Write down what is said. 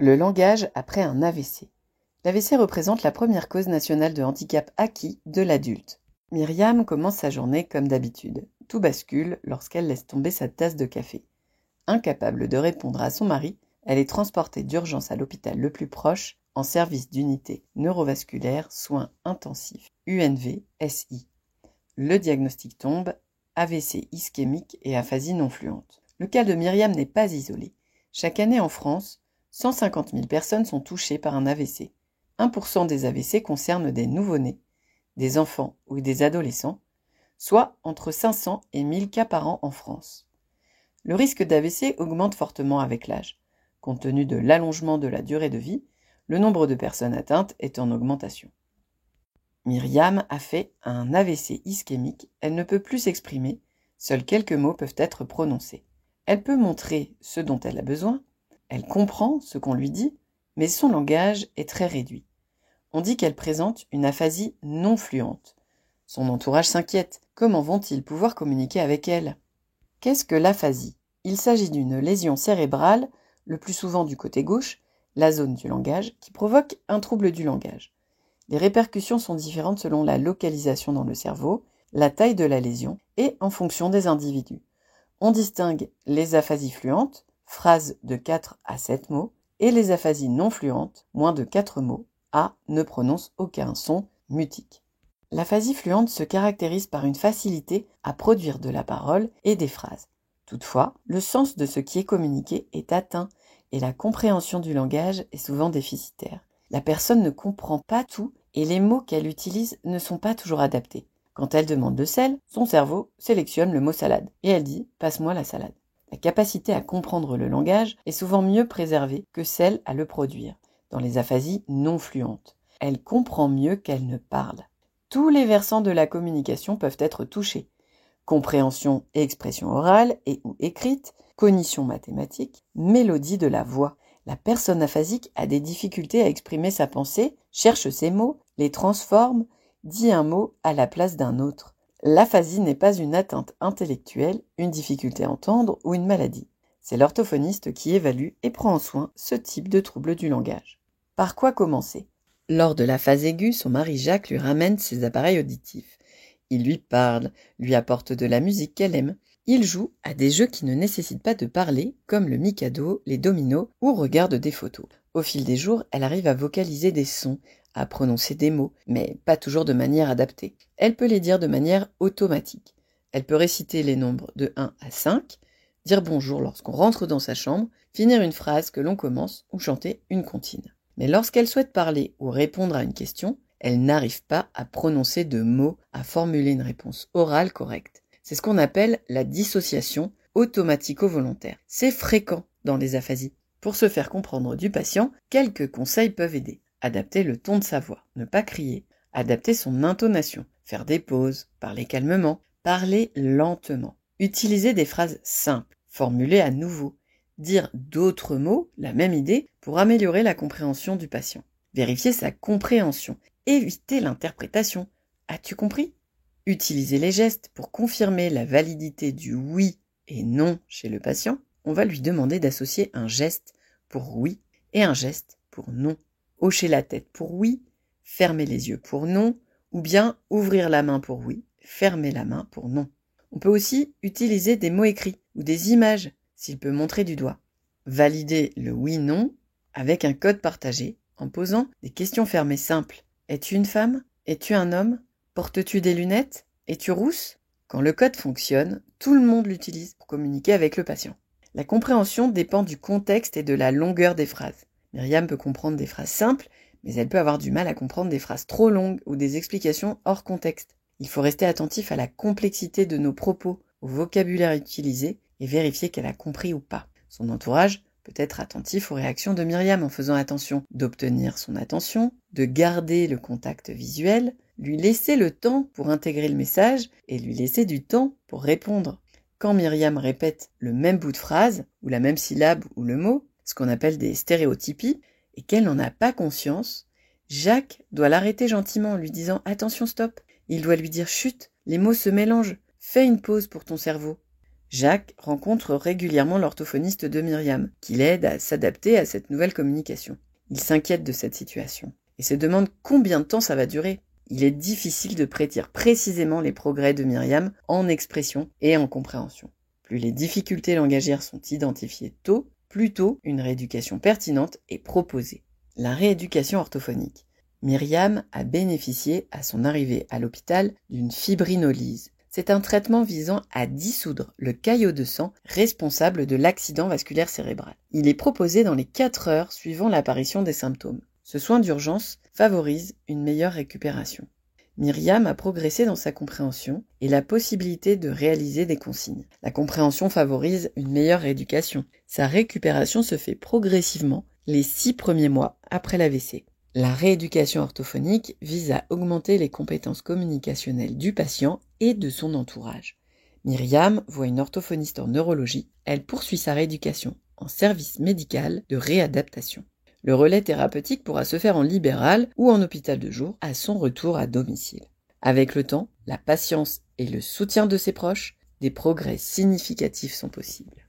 Le langage après un AVC. L'AVC représente la première cause nationale de handicap acquis de l'adulte. Myriam commence sa journée comme d'habitude. Tout bascule lorsqu'elle laisse tomber sa tasse de café. Incapable de répondre à son mari, elle est transportée d'urgence à l'hôpital le plus proche en service d'unité neurovasculaire soins intensifs UNV-SI. Le diagnostic tombe, AVC ischémique et aphasie non fluente. Le cas de Myriam n'est pas isolé. Chaque année en France, 150 000 personnes sont touchées par un AVC. 1% des AVC concernent des nouveau-nés, des enfants ou des adolescents, soit entre 500 et 1000 cas par an en France. Le risque d'AVC augmente fortement avec l'âge. Compte tenu de l'allongement de la durée de vie, le nombre de personnes atteintes est en augmentation. Myriam a fait un AVC ischémique, elle ne peut plus s'exprimer, seuls quelques mots peuvent être prononcés. Elle peut montrer ce dont elle a besoin, elle comprend ce qu'on lui dit, mais son langage est très réduit. On dit qu'elle présente une aphasie non fluente. Son entourage s'inquiète. Comment vont-ils pouvoir communiquer avec elle ? Qu'est-ce que l'aphasie ? Il s'agit d'une lésion cérébrale, le plus souvent du côté gauche, la zone du langage, qui provoque un trouble du langage. Les répercussions sont différentes selon la localisation dans le cerveau, la taille de la lésion et en fonction des individus. On distingue les aphasies fluentes, phrases de 4 à 7 mots, et les aphasies non fluentes, moins de 4 mots, A ne prononce aucun son mutique. L'aphasie fluente se caractérise par une facilité à produire de la parole et des phrases. Toutefois, le sens de ce qui est communiqué est atteint et la compréhension du langage est souvent déficitaire. La personne ne comprend pas tout et les mots qu'elle utilise ne sont pas toujours adaptés. Quand elle demande de sel, son cerveau sélectionne le mot salade et elle dit « passe-moi la salade ». La capacité à comprendre le langage est souvent mieux préservée que celle à le produire. Dans les aphasies non fluentes, elle comprend mieux qu'elle ne parle. Tous les versants de la communication peuvent être touchés. Compréhension et expression orale et ou écrite, cognition mathématique, mélodie de la voix. La personne aphasique a des difficultés à exprimer sa pensée, cherche ses mots, les transforme, dit un mot à la place d'un autre. L'aphasie n'est pas une atteinte intellectuelle, une difficulté à entendre ou une maladie. C'est l'orthophoniste qui évalue et prend en soin ce type de trouble du langage. Par quoi commencer ? Lors de la phase aiguë, son mari Jacques lui ramène ses appareils auditifs. Il lui parle, lui apporte de la musique qu'elle aime. Il joue à des jeux qui ne nécessitent pas de parler, comme le Mikado, les dominos ou regarde des photos. Au fil des jours, elle arrive à vocaliser des sons, à prononcer des mots, mais pas toujours de manière adaptée. Elle peut les dire de manière automatique. Elle peut réciter les nombres de 1 à 5, dire bonjour lorsqu'on rentre dans sa chambre, finir une phrase que l'on commence ou chanter une comptine. Mais lorsqu'elle souhaite parler ou répondre à une question, elle n'arrive pas à prononcer de mots, à formuler une réponse orale correcte. C'est ce qu'on appelle la dissociation automatico-volontaire. C'est fréquent dans les aphasies. Pour se faire comprendre du patient, quelques conseils peuvent aider. Adapter le ton de sa voix, ne pas crier, adapter son intonation, faire des pauses, parler calmement, parler lentement, utiliser des phrases simples, formuler à nouveau, dire d'autres mots, la même idée, pour améliorer la compréhension du patient. Vérifier sa compréhension, éviter l'interprétation. As-tu compris ? Utiliser les gestes pour confirmer la validité du oui et non chez le patient. On va lui demander d'associer un geste pour oui et un geste pour non. Hocher la tête pour oui, fermer les yeux pour non, ou bien ouvrir la main pour oui, fermer la main pour non. On peut aussi utiliser des mots écrits ou des images s'il peut montrer du doigt. Valider le oui-non avec un code partagé en posant des questions fermées simples. Es-tu une femme ? Es-tu un homme ? Portes-tu des lunettes ? Es-tu rousse ? Quand le code fonctionne, tout le monde l'utilise pour communiquer avec le patient. La compréhension dépend du contexte et de la longueur des phrases. Myriam peut comprendre des phrases simples, mais elle peut avoir du mal à comprendre des phrases trop longues ou des explications hors contexte. Il faut rester attentif à la complexité de nos propos, au vocabulaire utilisé et vérifier qu'elle a compris ou pas. Son entourage peut être attentif aux réactions de Myriam en faisant attention d'obtenir son attention, de garder le contact visuel, lui laisser le temps pour intégrer le message et lui laisser du temps pour répondre. Quand Myriam répète le même bout de phrase, ou la même syllabe ou le mot, ce qu'on appelle des stéréotypies, et qu'elle n'en a pas conscience, Jacques doit l'arrêter gentiment en lui disant « Attention, stop !» Il doit lui dire « Chut, les mots se mélangent, fais une pause pour ton cerveau. » Jacques rencontre régulièrement l'orthophoniste de Myriam, qui l'aide à s'adapter à cette nouvelle communication. Il s'inquiète de cette situation et se demande combien de temps ça va durer. Il est difficile de prédire précisément les progrès de Myriam en expression et en compréhension. Plus les difficultés langagières sont identifiées tôt, plus tôt une rééducation pertinente est proposée. La rééducation orthophonique. Myriam a bénéficié à son arrivée à l'hôpital d'une fibrinolyse. C'est un traitement visant à dissoudre le caillot de sang responsable de l'accident vasculaire cérébral. Il est proposé dans les 4 heures suivant l'apparition des symptômes. Ce soin d'urgence favorise une meilleure récupération. Myriam a progressé dans sa compréhension et la possibilité de réaliser des consignes. La compréhension favorise une meilleure rééducation. Sa récupération se fait progressivement les 6 premiers mois après l'AVC. La rééducation orthophonique vise à augmenter les compétences communicationnelles du patient et de son entourage. Myriam voit une orthophoniste en neurologie. Elle poursuit sa rééducation en service médical de réadaptation. Le relais thérapeutique pourra se faire en libéral ou en hôpital de jour à son retour à domicile. Avec le temps, la patience et le soutien de ses proches, des progrès significatifs sont possibles.